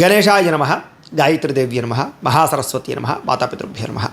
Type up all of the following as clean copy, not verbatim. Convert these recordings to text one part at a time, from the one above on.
గణేశాయ నమః, గాయత్రీదేవ్య నమః, మహాసరస్వతి నమః, మాతాపితృభ్యో నమః.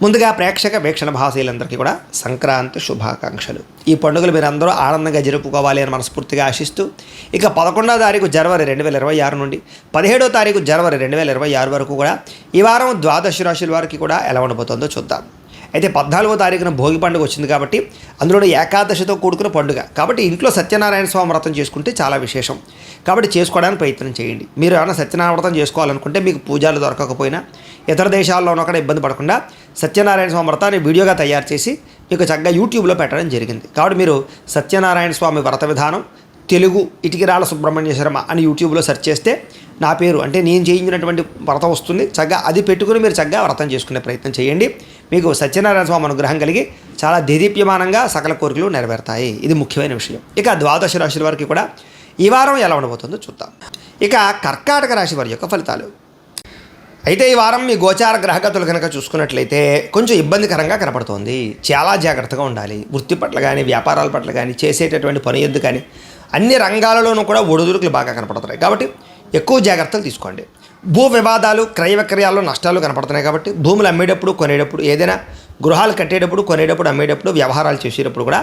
ముందుగా ప్రేక్షక వీక్షణ భాషలందరికీ కూడా సంక్రాంతి శుభాకాంక్షలు. ఈ పండుగలు మీరు అందరూ ఆనందంగా జరుపుకోవాలి అని మనస్ఫూర్తిగా ఆశిస్తూ, ఇక 11వ తారీఖు జనవరి 2026 నుండి 17వ తారీఖు జనవరి 2026 వరకు కూడా ఈ వారం ద్వాదశ రాశుల వారికి కూడా ఎలా ఉండబోతుందో చూద్దాం. అయితే 14వ తారీఖున భోగి పండుగ వచ్చింది కాబట్టి అందులో ఏకాదశితో కూడుకున్న పండుగ కాబట్టి ఇంట్లో సత్యనారాయణ స్వామి వ్రతం చేసుకుంటే చాలా విశేషం. కాబట్టి చేసుకోవడానికి ప్రయత్నం చేయండి. మీరు ఏమైనా సత్యనారాయణ వ్రతం చేసుకోవాలనుకుంటే మీకు పూజలు దొరకకపోయినా ఇతర దేశాల్లో ఉన్న ఇబ్బంది పడకుండా సత్యనారాయణ స్వామి వ్రతాన్ని వీడియోగా తయారు చేసి మీకు చక్కగా యూట్యూబ్లో పెట్టడం జరిగింది. కాబట్టి మీరు సత్యనారాయణ స్వామి వ్రత విధానం తెలుగు ఇటికిరాల సుబ్రహ్మణ్య శర్మ అని యూట్యూబ్లో సెర్చ్ చేస్తే నా పేరు అంటే నేను చేయించినటువంటి వ్రతం వస్తుంది. చక్కగా అది పెట్టుకుని మీరు చక్కగా వ్రతం చేసుకునే ప్రయత్నం చేయండి. మీకు సత్యనారాయణ స్వామి అనుగ్రహం కలిగి చాలా దేదీప్యమానంగా సకల కోరికలు నెరవేరుతాయి. ఇది ముఖ్యమైన విషయం. ఇక ద్వాదశ రాశుల వారికి కూడా ఈ వారం ఎలా ఉండబోతుందో చూద్దాం. ఇక కర్కాటక రాశి వారి యొక్క ఫలితాలు. అయితే ఈ వారం మీ గోచార గ్రహగతులు కనుక చూసుకున్నట్లయితే కొంచెం ఇబ్బందికరంగా కనపడుతోంది. చాలా జాగ్రత్తగా ఉండాలి. వృత్తి పట్ల కానీ వ్యాపారాల పట్ల కానీ చేసేటటువంటి పని ఎద్దు కానీ అన్ని రంగాలలోనూ కూడా ఒడిదుడుకులు బాగా కనపడుతున్నాయి. కాబట్టి ఎక్కువ జాగ్రత్తలు తీసుకోండి. భూ వివాదాలు క్రయ విక్రయాల్లో నష్టాలు కనపడుతున్నాయి. కాబట్టి భూములు అమ్మేటప్పుడు కొనేటప్పుడు ఏదైనా గృహాలు కట్టేటప్పుడు కొనేటప్పుడు అమ్మేటప్పుడు వ్యవహారాలు చేసేటప్పుడు కూడా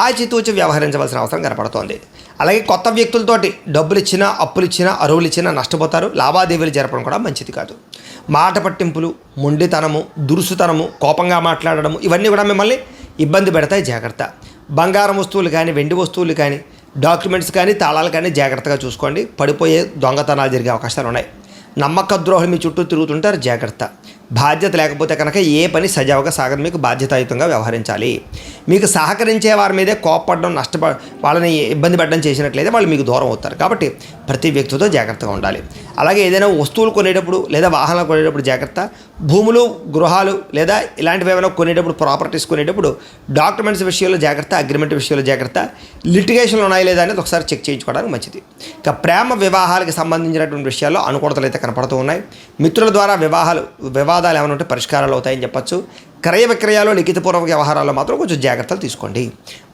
ఆచితూచి వ్యవహరించవలసిన అవసరం కనపడుతోంది. అలాగే కొత్త వ్యక్తులతోటి డబ్బులు ఇచ్చినా అప్పులు ఇచ్చినా అరువులు ఇచ్చినా నష్టపోతారు. లావాదేవీలు జరపడం కూడా మంచిది కాదు. మాట పట్టింపులు, మొండితనము, దురుసుతనము, కోపంగా మాట్లాడడము ఇవన్నీ కూడా మిమ్మల్ని ఇబ్బంది పెడతాయి. జాగ్రత్త. బంగారం వస్తువులు కానీ వెండి వస్తువులు కానీ డాక్యుమెంట్స్ కానీ తాళాలు కానీ జాగ్రత్తగా చూసుకోండి. పడిపోయే దొంగతనాలు జరిగే అవకాశాలు ఉన్నాయి. నమ్మక ద్రోహులు మీ చుట్టూ తిరుగుతుంటారు. జాగ్రత్త. బాధ్యత లేకపోతే కనుక ఏ పని సజావుగా సాగదు. మీకు బాధ్యతాయుతంగా వ్యవహరించాలి. మీకు సహకరించే వారి మీదే కోపపడడం వాళ్ళని ఇబ్బంది పెట్టడం చేసినట్లయితే వాళ్ళు మీకు దూరం అవుతారు. కాబట్టి ప్రతి వ్యక్తితో జాగ్రత్తగా ఉండాలి. అలాగే ఏదైనా వస్తువులు కొనేటప్పుడు లేదా వాహనాలు కొనేటప్పుడు జాగ్రత్త. భూములు గృహాలు లేదా ఇలాంటివి ఏమైనా కొనేటప్పుడు ప్రాపర్టీస్ కొనేటప్పుడు డాక్యుమెంట్స్ విషయంలో జాగ్రత్త. అగ్రిమెంట్ విషయంలో జాగ్రత్త. లిటిగేషన్లు ఉన్నాయి లేదా అనేది ఒకసారి చెక్ చేయించుకోవడానికి మంచిది. ఇక ప్రేమ వివాహాలకు సంబంధించినటువంటి విషయాల్లో అనుకూలతలు అయితే కనపడుతూ ఉన్నాయి. మిత్రుల ద్వారా వివాదాలు ఏమైనా ఉంటే పరిష్కారాలు అవుతాయని చెప్పచ్చు. క్రయ విక్రయాలు లిఖితపూర్వక వ్యవహారాల్లో మాత్రం కొంచెం జాగ్రత్తలు తీసుకోండి.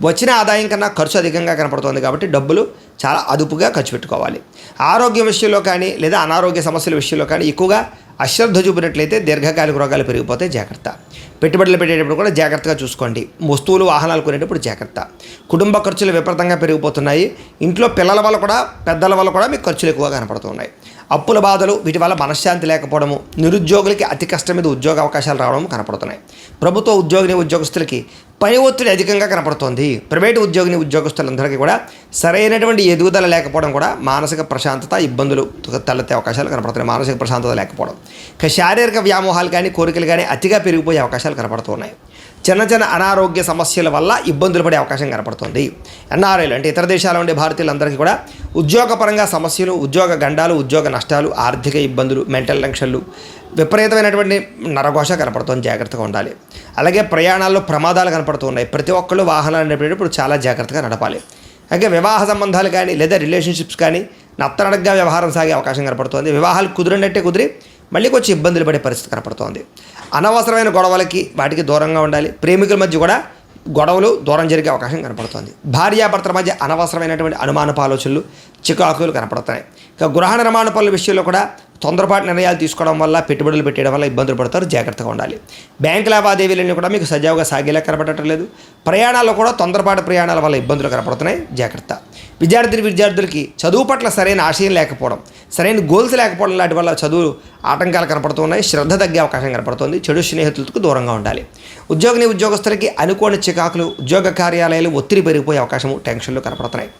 వచ్చిన ఆదాయం కన్నా ఖర్చు అధికంగా కనపడుతుంది కాబట్టి డబ్బులు చాలా అదుపుగా ఖర్చు పెట్టుకోవాలి. ఆరోగ్యం విషయంలో కానీ లేదా అనారోగ్య సమస్యల విషయంలో కానీ ఎక్కువగా అశ్రద్ధ చూపినట్లయితే దీర్ఘకాలిక రోగాలు పెరిగిపోతే జాగ్రత్త. పెట్టుబడులు పెట్టేటప్పుడు కూడా జాగ్రత్తగా చూసుకోండి. వస్తువులు వాహనాలు కొనేటప్పుడు జాగ్రత్త. కుటుంబ ఖర్చులు విపరీతంగా పెరిగిపోతున్నాయి. ఇంట్లో పిల్లల వల్ల కూడా పెద్దల వల్ల కూడా మీకు ఖర్చులు ఎక్కువగా కనపడుతున్నాయి. అప్పుల బాధలు వీటి వల్ల మనశ్శాంతి లేకపోవడము, నిరుద్యోగులకి అతి కష్టం మీద ఉద్యోగ అవకాశాలు రావడం కనపడుతున్నాయి. ప్రభుత్వ ఉద్యోగస్తులకి పని ఒత్తిడి అధికంగా కనపడుతోంది. ప్రైవేటు ఉద్యోగస్తులందరికీ కూడా సరైనటువంటి ఎదుగుదల లేకపోవడం కూడా మానసిక ప్రశాంతత ఇబ్బందులు తలెత్తే అవకాశాలు కనపడుతున్నాయి. మానసిక ప్రశాంతత లేకపోవడం, ఇక శారీరక వ్యామోహాలు కానీ కోరికలు కానీ అతిగా పెరిగిపోయే అవకాశాలు కనపడుతున్నాయి. చిన్న అనారోగ్య సమస్యల వల్ల ఇబ్బందులు పడే అవకాశం కనపడుతుంది. ఎన్ఆర్ఐలు అంటే ఇతర దేశాల ఉండే భారతీయులందరికీ కూడా ఉద్యోగపరంగా సమస్యలు, ఉద్యోగ గండాలు, ఉద్యోగ నష్టాలు, ఆర్థిక ఇబ్బందులు, మెంటల్ టెన్షన్లు, విపరీతమైనటువంటి నరఘోష కనపడుతుంది. జాగ్రత్తగా ఉండాలి. అలాగే ప్రయాణాల్లో ప్రమాదాలు కనపడుతున్నాయి. ప్రతి ఒక్కళ్ళు వాహనాలు నడిపేటప్పుడు చాలా జాగ్రత్తగా నడపాలి. అలాగే వివాహ సంబంధాలు కానీ లేదా రిలేషన్షిప్స్ కానీ నత్తనడగ్గా వ్యవహారం సాగే అవకాశం కనపడుతుంది. వివాహాలు కుదిరి మళ్ళీ కొంచెం ఇబ్బందులు పడే పరిస్థితి కనపడుతోంది. అనవసరమైన గొడవలకి వాటికి దూరంగా ఉండాలి. ప్రేమికుల మధ్య కూడా గొడవలు దూరం జరిగే అవకాశం కనపడుతుంది. భార్యాభర్తల మధ్య అనవసరమైనటువంటి అనుమానపు ఆలోచనలు, చికాకులు కనపడుతున్నాయి. ఇక గృహ నిర్మాణ పనుల విషయంలో కూడా తొందరపాటు నిర్ణయాలు తీసుకోవడం వల్ల, పెట్టుబడులు పెట్టడం వల్ల ఇబ్బందులు పడతారు. జాగ్రత్తగా ఉండాలి. బ్యాంకు లావాదేవీలన్నీ కూడా మీకు సజావుగా సాగేలా కనపడటం లేదు. ప్రయాణాల్లో కూడా తొందరపాటు ప్రయాణాల వల్ల ఇబ్బందులు కనపడుతున్నాయి. జాగ్రత్త. విద్యార్థులకి చదువు పట్ల సరైన ఆశయం లేకపోవడం, సరైన గోల్స్ లేకపోవడం లాంటి వల్ల చదువు ఆటంకాలు కనపడుతున్నాయి. శ్రద్ధ తగ్గే అవకాశం కనపడుతుంది. చెడు స్నేహితులకు దూరంగా ఉండాలి. ఉద్యోగస్తులకి అనుకోని చికాకులు, ఉద్యోగ కార్యాలయాలు ఒత్తిడి పెరిగిపోయే అవకాశము, టెన్షన్లు కనపడుతున్నాయి.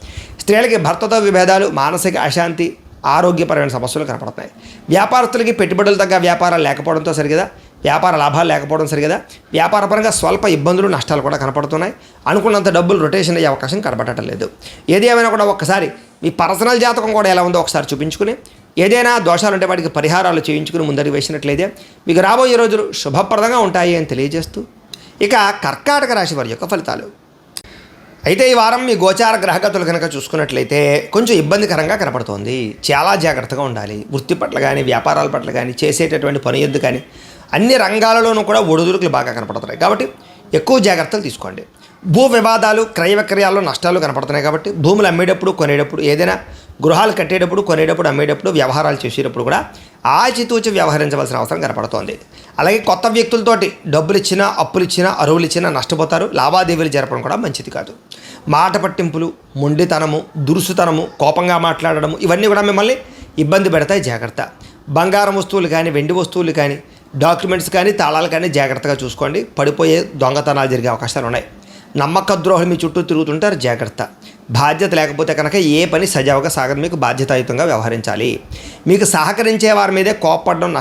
స్త్రీలకి భర్తతో విభేదాలు, మానసిక అశాంతి, ఆరోగ్యపరమైన సమస్యలు కనపడుతున్నాయి. వ్యాపారస్తులకి పెట్టుబడులు తగ్గ వ్యాపారాలు లేకపోవడంతో సరిగదా, వ్యాపార లాభాలు లేకపోవడం సరిగదా, వ్యాపారపరంగా స్వల్ప ఇబ్బందులు, నష్టాలు కూడా కనపడుతున్నాయి. అనుకున్నంత డబ్బులు రొటేషన్ అయ్యే అవకాశం కనపడటం లేదు. ఏది ఏమైనా కూడా ఒక్కసారి మీ పర్సనల్ జాతకం కూడా ఎలా ఉందో ఒకసారి చూపించుకుని, ఏదైనా దోషాలు ఉంటే వాటికి పరిహారాలు చేయించుకుని ముందరికి వేసినట్లయితే మీకు రాబోయే రోజులు శుభప్రదంగా ఉంటాయి అని తెలియజేస్తూ, ఇక కర్కాటక రాశి వారి యొక్క ఫలితాలు. అయితే ఈ వారం మీ గోచార గ్రహగతులు కనుక చూసుకున్నట్లయితే కొంచెం ఇబ్బందికరంగా కనపడుతోంది. చాలా జాగ్రత్తగా ఉండాలి. వృత్తి పట్ల కానీ వ్యాపారాల పట్ల కానీ చేసేటటువంటి పని ఎద్దు కానీ అన్ని రంగాలలోనూ కూడా ఒడిదుడుకులు బాగా కనపడుతున్నాయి. కాబట్టి ఎక్కువ జాగ్రత్తలు తీసుకోండి. భూ వివాదాలు క్రయ విక్రయాల్లో నష్టాలు కనపడుతున్నాయి. కాబట్టి భూములు అమ్మేటప్పుడు కొనేటప్పుడు ఏదైనా గృహాలు కట్టేటప్పుడు, కొనేటప్పుడు, అమ్మేటప్పుడు, వ్యవహారాలు చేసేటప్పుడు కూడా ఆచితూచి వ్యవహరించవలసిన అవసరం కనపడుతోంది. అలాగే కొత్త వ్యక్తులతోటి డబ్బులు ఇచ్చినా, అప్పులు ఇచ్చినా, అరువులు ఇచ్చినా నష్టపోతారు. లావాదేవీలు జరపడం కూడా మంచిది కాదు. మాట పట్టింపులు, మొండితనము, దురుసుతనము, కోపంగా మాట్లాడడము ఇవన్నీ కూడా మిమ్మల్ని ఇబ్బంది పెడతాయి. జాగ్రత్త. బంగారం వస్తువులు కానీ, వెండి వస్తువులు కానీ, డాక్యుమెంట్స్ కానీ, తాళాలు కానీ జాగ్రత్తగా చూసుకోండి. పడిపోయే దొంగతనాలు జరిగే అవకాశాలు ఉన్నాయి. నమ్మక ద్రోహులు మీ చుట్టూ తిరుగుతుంటారు. జాగ్రత్త. బాధ్యత లేకపోతే కనుక ఏ పని సజావుగా సాగదు. మీకు బాధ్యతాయుతంగా వ్యవహరించాలి. మీకు సహకరించే వారి మీదే కోపపడడం,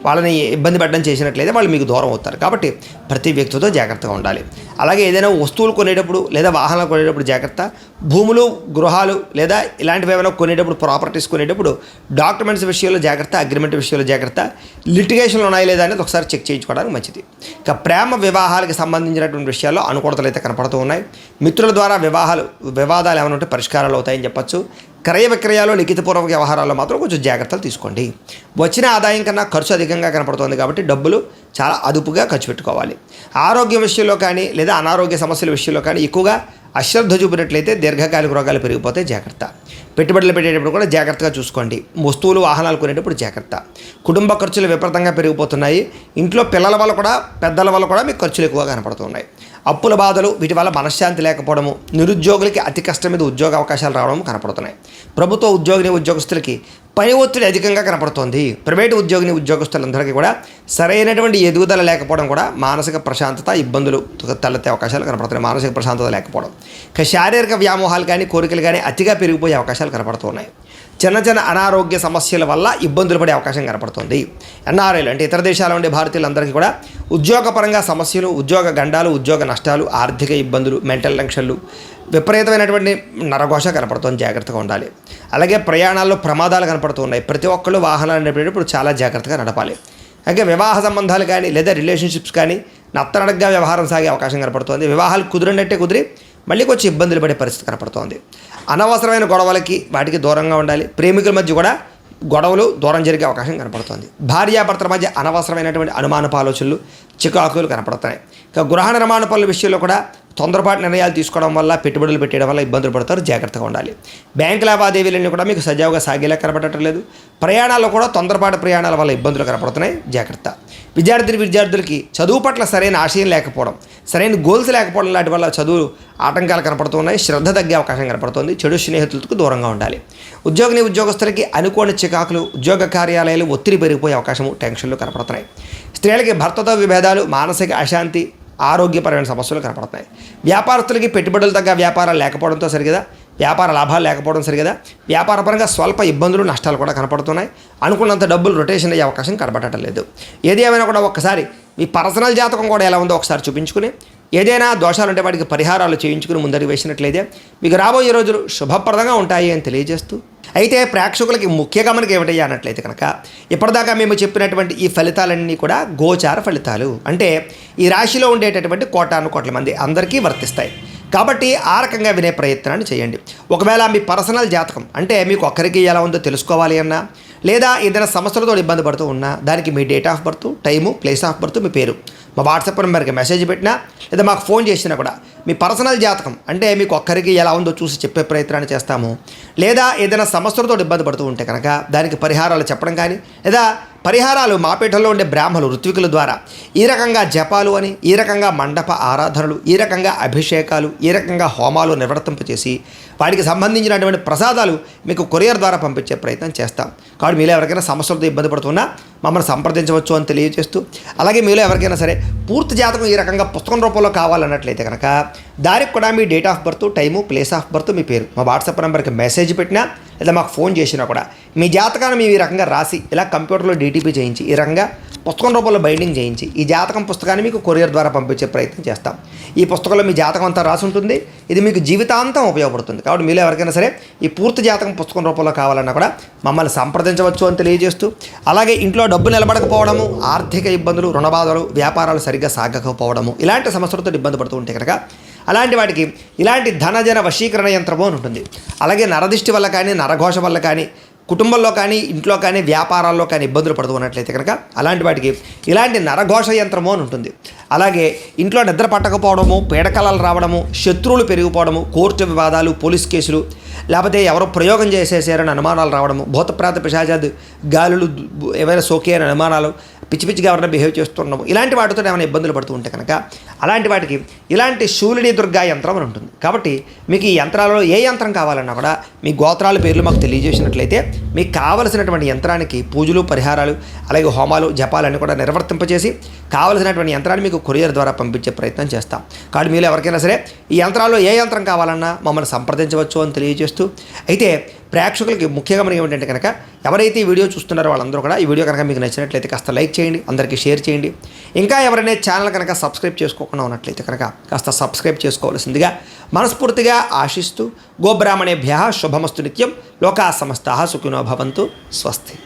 వాళ్ళని ఇబ్బంది పెట్టడం చేసినట్లయితే వాళ్ళు మీకు దూరం అవుతారు. కాబట్టి ప్రతి వ్యక్తితో జాగ్రత్తగా ఉండాలి. అలాగే ఏదైనా వస్తువులు కొనేటప్పుడు లేదా వాహనాలు కొనేటప్పుడు జాగ్రత్త. భూములు, గృహాలు లేదా ఇలాంటివి ఏమైనా కొనేటప్పుడు, ప్రాపర్టీస్ కొనేటప్పుడు డాక్యుమెంట్స్ విషయంలో జాగ్రత్త, అగ్రిమెంట్ విషయంలో జాగ్రత్త. లిటిగేషన్లు ఉన్నాయి లేదా అనేది ఒకసారి చెక్ చేయించుకోవడానికి మంచిది. ఇక ప్రేమ వివాహాలకు సంబంధించినటువంటి విషయాల్లో అనుకూలతలు అయితే కనపడుతూ ఉన్నాయి. మిత్రుల ద్వారా వివాదాలు ఏమైనా ఉంటే పరిష్కారాలు అవుతాయని చెప్పచ్చు. క్రయ విక్రయాలు, లిఖితపూర్వక వ్యవహారాల్లో మాత్రం కొంచెం జాగ్రత్తలు తీసుకోండి. వచ్చిన ఆదాయం కన్నా ఖర్చు అధికంగా కనపడుతుంది కాబట్టి డబ్బులు చాలా అదుపుగా ఖర్చు పెట్టుకోవాలి. ఆరోగ్యం విషయంలో కానీ లేదా అనారోగ్య సమస్యల విషయంలో కానీ ఎక్కువగా అశ్రద్ధ చూపినట్లయితే దీర్ఘకాలిక రోగాలు పెరిగిపోతే జాగ్రత్త. పెట్టుబడులు పెట్టేటప్పుడు కూడా జాగ్రత్తగా చూసుకోండి. వస్తువులు, వాహనాలు కొనేటప్పుడు జాగ్రత్త. కుటుంబ ఖర్చులు విపరీతంగా పెరిగిపోతున్నాయి. ఇంట్లో పిల్లల వల్ల కూడా, పెద్దల వల్ల కూడా మీకు ఖర్చులు ఎక్కువగా కనపడుతున్నాయి. అప్పుల బాధలు, వీటి వల్ల మనశ్శాంతి లేకపోవడము, నిరుద్యోగులకి అతి కష్టం మీద ఉద్యోగ అవకాశాలు రావడం కనపడుతున్నాయి. ప్రభుత్వ ఉద్యోగస్తులకి పని ఒత్తిడి అధికంగా కనపడుతోంది. ప్రైవేటు ఉద్యోగస్తులందరికీ కూడా సరైనటువంటి ఎదుగుదల లేకపోవడం కూడా మానసిక ప్రశాంతత ఇబ్బందులు తలెత్తే అవకాశాలు కనపడుతున్నాయి. మానసిక ప్రశాంతత లేకపోవడం, శారీరక వ్యామోహాలు కానీ, కోరికలు కానీ అతిగా పెరిగిపోయే అవకాశాలు కనపడుతున్నాయి. చిన్న చిన్న అనారోగ్య సమస్యల వల్ల ఇబ్బందులు పడే అవకాశం కనపడుతుంది. ఎన్ఆర్ఐలు అంటే ఇతర దేశాల ఉండే భారతీయులందరికీ కూడా ఉద్యోగపరంగా సమస్యలు, ఉద్యోగ గండాలు, ఉద్యోగ నష్టాలు, ఆర్థిక ఇబ్బందులు, మెంటల్ టెన్షన్లు, విపరీతమైనటువంటి నరఘోష కనపడుతుంది. జాగ్రత్తగా ఉండాలి. అలాగే ప్రయాణాల్లో ప్రమాదాలు కనపడుతున్నాయి. ప్రతి ఒక్కళ్ళు వాహనాలు నడిపేటప్పుడు చాలా జాగ్రత్తగా నడపాలి. అలాగే వివాహ సంబంధాలు కానీ లేదా రిలేషన్షిప్స్ కానీ నత్తనడగ్గా వ్యవహారం సాగే అవకాశం కనపడుతుంది. వివాహాలు కుదిరినట్టే కుదిరి మళ్ళీ కొంచెం ఇబ్బందులు పడే పరిస్థితి కనపడుతోంది. అనవసరమైన గొడవలకి వాటికి దూరంగా ఉండాలి. ప్రేమికుల మధ్య కూడా గొడవలు దూరం జరిగే అవకాశం కనపడుతుంది. భార్యాభర్తల మధ్య అనవసరమైనటువంటి అనుమానపు ఆలోచనలు, చికాకులు కనపడుతున్నాయి. ఇక గృహ నిర్మాణ పనుల విషయంలో కూడా తొందరపాటు నిర్ణయాలు తీసుకోవడం వల్ల, పెట్టుబడులు పెట్టడం వల్ల ఇబ్బందులు పడతారు. జాగ్రత్తగా ఉండాలి. బ్యాంకు లావాదేవీలన్నీ కూడా మీకు సజావుగా సాగేలా కనపడటం లేదు. ప్రయాణాల్లో కూడా తొందరపాటు ప్రయాణాల వల్ల ఇబ్బందులు కనపడుతున్నాయి. జాగ్రత్త. విద్యార్థులకి చదువు పట్ల సరైన ఆశయం లేకపోవడం, సరైన గోల్స్ లేకపోవడం లాంటి వల్ల చదువు ఆటంకాలు కనపడుతున్నాయి. శ్రద్ధ తగ్గే అవకాశం కనపడుతుంది. చెడు స్నేహితులకు దూరంగా ఉండాలి. ఉద్యోగస్తులకి అనుకోని చికాకులు, ఉద్యోగ కార్యాలయాలు ఒత్తిడి పెరిగిపోయే అవకాశము, టెన్షన్లు కనపడుతున్నాయి. స్త్రీలకి భర్తతో విభేదాలు, మానసిక అశాంతి, ఆరోగ్యపరమైన సమస్యలు కనపడుతున్నాయి. వ్యాపారస్తులకి పెట్టుబడులు తగ్గ వ్యాపారాలు లేకపోవడంతో సరిగదా, వ్యాపార లాభాలు లేకపోవడం సరిగదా, వ్యాపారపరంగా స్వల్ప ఇబ్బందులు, నష్టాలు కూడా కనపడుతున్నాయి. అనుకున్నంత డబ్బులు రొటేషన్ అయ్యే అవకాశం కనపడటం లేదు. ఏది ఏమైనా కూడా ఒక్కసారి మీ పర్సనల్ జాతకం కూడా ఎలా ఉందో ఒకసారి చూపించుకుని, ఏదైనా దోషాలు ఉంటే వాటికి పరిహారాలు చేయించుకుని ముందరికి వేసినట్లయితే మీకు రాబోయే రోజులు శుభప్రదంగా ఉంటాయి అని తెలియజేస్తూ, అయితే ప్రేక్షకులకి ముఖ్య గమనిక ఏమిటయ్యా అన్నట్లయితే కనుక ఇప్పటిదాకా మేము చెప్పినటువంటి ఈ ఫలితాలన్నీ కూడా గోచార ఫలితాలు. అంటే ఈ రాశిలో ఉండేటటువంటి కోటాను మంది అందరికీ వర్తిస్తాయి. కాబట్టి ఆ రకంగా వినే ప్రయత్నాన్ని చేయండి. ఒకవేళ మీ పర్సనల్ జాతకం అంటే మీకు ఒక్కరికి ఎలా ఉందో తెలుసుకోవాలి అన్నా, లేదా ఏదైనా సమస్యలతో ఇబ్బంది పడుతూ ఉన్నా, దానికి మీ date of birth, time, place of birth, మీ పేరు మా వాట్సాప్ నెంబర్కి మెసేజ్ పెట్టినా లేదా మాకు ఫోన్ చేసినా కూడా మీ పర్సనల్ జాతకం అంటే మీకు ఒక్కరికి ఎలా ఉందో చూసి చెప్పే ప్రయత్నాన్ని చేస్తాము. లేదా ఏదైనా సమస్యలతో ఇబ్బంది పడుతూ ఉంటే కనుక దానికి పరిహారాలు చెప్పడం కానీ, లేదా పరిహారాలు మాపేటలో ఉండే బ్రాహ్మణులు, ఋత్వికుల ద్వారా ఈ రకంగా జపాలు అని, ఈ రకంగా మండప ఆరాధనలు, ఈ రకంగా అభిషేకాలు, ఈ రకంగా హోమాలు నిర్వర్తింపచేసి వాటికి సంబంధించినటువంటి ప్రసాదాలు మీకు కొరియర్ ద్వారా పంపించే ప్రయత్నం చేస్తాం. కాబట్టి మీలో ఎవరికైనా సమస్యలతో ఇబ్బంది పడుతున్నా మమ్మల్ని సంప్రదించవచ్చు అని తెలియజేస్తూ, అలాగే మీలో ఎవరికైనా సరే పూర్తి జాతకం ఈ రకంగా పుస్తకం రూపంలో కావాలన్నట్లయితే కనుక దానికి కూడా మీ date of birth, time, place of birth, మీ పేరు మా వాట్సాప్ నెంబర్కి మెసేజ్ పెట్టినా లేదా మాకు ఫోన్ చేసినా కూడా మీ జాతకాన్ని మేము ఈ రకంగా రాసి ఇలా కంప్యూటర్లో డీటీపీ చేయించి ఈ రకంగా పుస్తకం రూపంలో బైండింగ్ చేయించి ఈ జాతకం పుస్తకాన్ని మీకు కొరియర్ ద్వారా పంపించే ప్రయత్నం చేస్తాం. ఈ పుస్తకంలో మీ జాతకం అంతా రాసి ఉంటుంది. ఇది మీకు జీవితాంతం ఉపయోగపడుతుంది. కాబట్టి మీలో ఎవరికైనా సరే ఈ పూర్తి జాతకం పుస్తకం రూపంలో కావాలన్నా కూడా మమ్మల్ని సంప్రదించవచ్చు అని తెలియజేస్తూ, అలాగే ఇంట్లో డబ్బు నిలబడకపోవడము, ఆర్థిక ఇబ్బందులు, రుణబాధలు, వ్యాపారాలు సరిగ్గా సాగకపోవడము ఇలాంటి సమస్యలతో ఇబ్బంది పడుతూ ఉంటే కనుక అలాంటి వాటికి ఇలాంటి ధనజన వశీకరణ యంత్రము అని ఉంటుంది. అలాగే నరదిష్టి వల్ల కానీ, నరఘోష వల్ల కానీ, కుటుంబంలో కానీ ఇంట్లో కానీ వ్యాపారాల్లో కానీ ఇబ్బందులు పడుతూ ఉన్నట్లయితే కనుక అలాంటి వాటికి ఇలాంటి నరఘోష యంత్రము అని ఉంటుంది. అలాగే ఇంట్లో నిద్ర పట్టకపోవడము, పీడకలలు రావడము, శత్రువులు పెరిగిపోవడము, కోర్టు వివాదాలు, పోలీస్ కేసులు, లేకపోతే ఎవరో ప్రయోగం చేసేసారని అనుమానాలు రావడము, భూతప్రాత పిశాచాది గాలులు ఏవైనా సోకే అని అనుమానాలు, పిచ్చి పిచ్చిగా ఎవరైనా బిహేవ్ చేస్తున్నాము, ఇలాంటి వాటితో ఏమైనా ఇబ్బందులు పడుతూ ఉంటే కనుక అలాంటి వాటికి ఇలాంటి శూలిని దుర్గా యంత్రం అని ఉంటుంది. కాబట్టి మీకు ఈ యంత్రాలలో ఏ యంత్రం కావాలన్నా కూడా మీ గోత్రాల పేర్లు మాకు తెలియజేసినట్లయితే మీకు కావలసినటువంటి యంత్రానికి పూజలు, పరిహారాలు, అలాగే హోమాలు, జపాలన్నీ కూడా నిర్వర్తింపచేసి కావలసినటువంటి యంత్రాన్ని మీకు కొరియర్ ద్వారా పంపించే ప్రయత్నం చేస్తాం. కాబట్టి మీరు ఎవరికైనా సరే ఈ యంత్రాల్లో ఏ యంత్రం కావాలన్నా మమ్మల్ని సంప్రదించవచ్చు అని తెలియజేస్తూ, అయితే ప్రేక్షకులకి ముఖ్యంగా మనకి ఏమిటంటే కనుక ఎవరైతే ఈ వీడియో చూస్తున్నారో వాళ్ళందరూ కూడా ఈ వీడియో కనుక మీకు నచ్చినట్లయితే కాస్త లైక్ చేయండి, అందరికీ షేర్ చేయండి. ఇంకా ఎవరైనా ఛానల్ కనుక సబ్స్క్రైబ్ చేసుకోకుండా ఉన్నట్లయితే కనుక కాస్త సబ్స్క్రైబ్ చేసుకోవాల్సిందిగా మనస్ఫూర్తిగా ఆశిస్తూ, గోబ్రాహ్మణేభ్యః శుభమస్తు నిత్యం, లోకా సమస్తాః సుఖినో భవంతు, స్వస్తి.